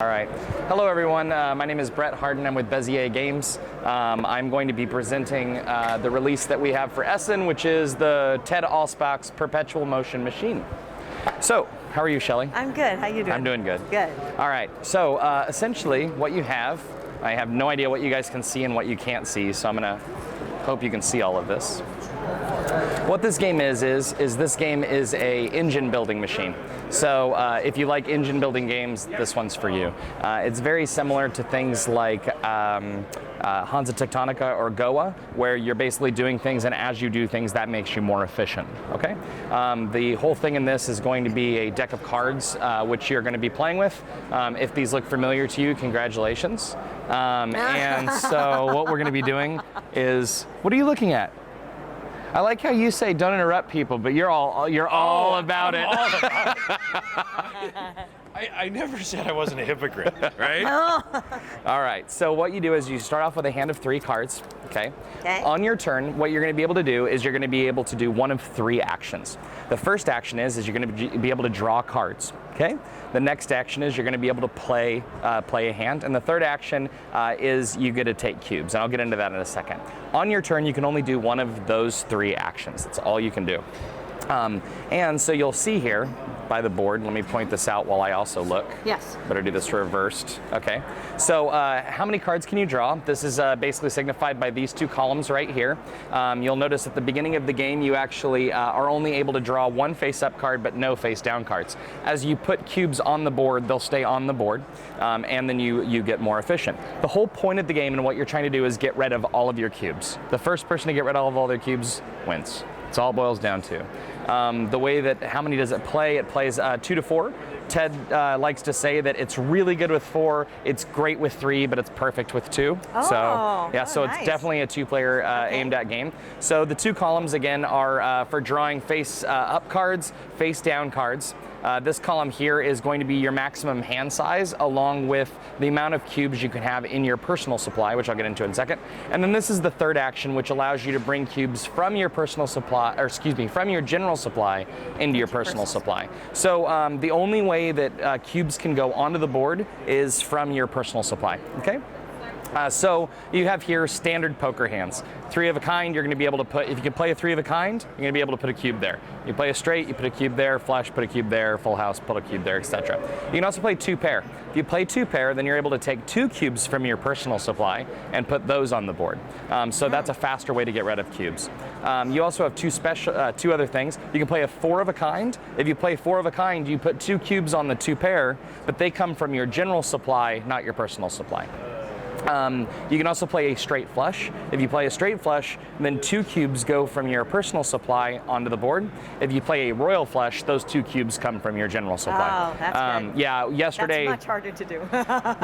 All right. Hello, everyone. My name is Brett Harden. I'm with Bezier Games. I'm going to be presenting the release that we have for Essen, which is the Ted Alspach's Perpetual Motion Machine. So, how are you, Shelly? I'm good. How you doing? I'm doing good. Good. All right. So, essentially, what you have, I have no idea what you guys can see and what you can't see, so I'm going to hope you can see all of this. What this game is this game is a engine building machine. So if you like engine building games, this one's for you. It's very similar to things like Hansa Teutonica or Goa, where you're basically doing things, and as you do things, that makes you more efficient. Okay. The whole thing in this is going to be a deck of cards, which you're going to be playing with. If these look familiar to you, congratulations. And so what we're going to be doing is, what are you looking at? I like how you say don't interrupt people, but you're all about it. All about it. I never said I wasn't a hypocrite, right? All right, so what you do is you start off with a hand of 3 cards, okay? On your turn, what you're going to be able to do is you're going to be able to do one of 3 actions. The first action is you're going to be able to draw cards, okay? The next action is you're going to be able to play a hand, and the third action is you get to take cubes, and I'll get into that in a second. On your turn, you can only do one of those 3 actions. That's all you can do. And so you'll see here by the board, let me point this out while I also look. Yes. Better do this reversed. Okay. So how many cards can you draw? This is basically signified by these 2 columns right here. You'll notice at the beginning of the game, you actually are only able to draw 1 face-up card, but no face-down cards. As you put cubes on the board, they'll stay on the board, and then you get more efficient. The whole point of the game and what you're trying to do is get rid of all of your cubes. The first person to get rid of all their cubes wins. That's all it boils down to. The way that, how many does it play? It plays 2 to 4. Ted likes to say that it's really good with 4, it's great with 3, but it's perfect with 2. So yeah, so nice. It's definitely a 2-player aimed at game. So the 2 columns again are for drawing face up cards, face down cards. This column here is going to be your maximum hand size, along with the amount of cubes you can have in your personal supply, which I'll get into in a second. And then this is the third action, which allows you to bring cubes from your personal supply, or excuse me, from your general supply into your personal supply. So the only way that cubes can go onto the board is from your personal supply. Okay. So you have here standard poker hands. 3 of a kind, you're going to be able to put, if you can play a 3 of a kind, you're going to be able to put a cube there. You play a straight, you put a cube there, flush, put a cube there, full house, put a cube there, etc. You can also play 2 pair. If you play 2 pair, then you're able to take 2 cubes from your personal supply and put those on the board. So that's a faster way to get rid of cubes. You also have 2 other things. You can play a 4 of a kind. If you play 4 of a kind, you put 2 cubes on the 2 pair, but they come from your general supply, not your personal supply. You can also play a straight flush. If you play a straight flush, then 2 cubes go from your personal supply onto the board. If you play a royal flush, those 2 cubes come from your general supply. Oh, that's good. Yeah, yesterday. That's much harder to do.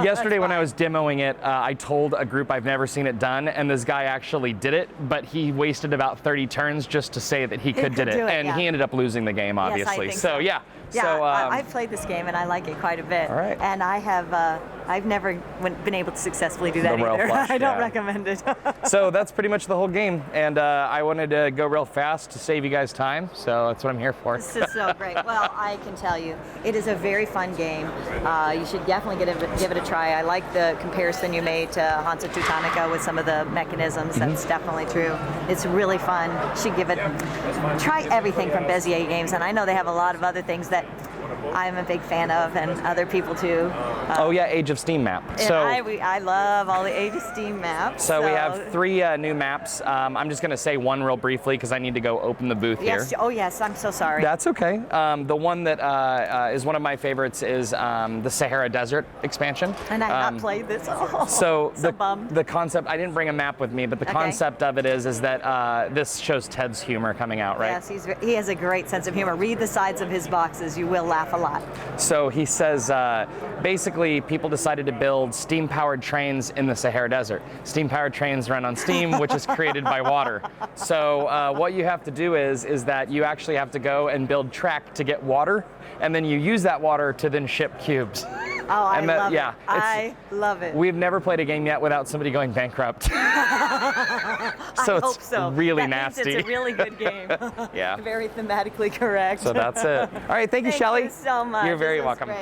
Yesterday when I was demoing it, I told a group I've never seen it done, and this guy actually did it, but he wasted about 30 turns just to say that he could do it, and he ended up losing the game, obviously. Yes, I think so. Yeah. Yeah, so, I've played this game and I like it quite a bit. All right. And I have, I've never been able to successfully do that either. Flush, I don't recommend it. So that's pretty much the whole game, and I wanted to go real fast to save you guys time, so that's what I'm here for. This is so great. Well, I can tell you, it is a very fun game. You should definitely give it a try. I like the comparison you made to Hansa Teutonica with some of the mechanisms. That's definitely true. It's really fun. You should give it, try everything from Bezier Games, and I know they have a lot of other things that I'm a big fan of, and other people too. Oh yeah, Age of Steam map. So I love all the Age of Steam maps. So we have 3 new maps. I'm just going to say one real briefly because I need to go open the booth here. Oh yes, I'm so sorry. That's okay. The one that is one of my favorites is the Sahara Desert expansion. And I have not played this. So bummed. The concept, I didn't bring a map with me, but the concept of it is that this shows Ted's humor coming out, right? Yes, he has a great sense of humor. Read the sides of his boxes, you will laugh a lot. So he says, basically, people decided to build steam-powered trains in the Sahara Desert. Steam-powered trains run on steam, which is created by water. So what you have to do is that you actually have to go and build track to get water, and then you use that water to then ship cubes. Oh, I love it. I love it. We've never played a game yet without somebody going bankrupt. So it's really nasty. It's a really good game. Yeah. Very thematically correct. So that's it. All right, thank you, Shelly. Thank you so much. You're very This was welcome. Great.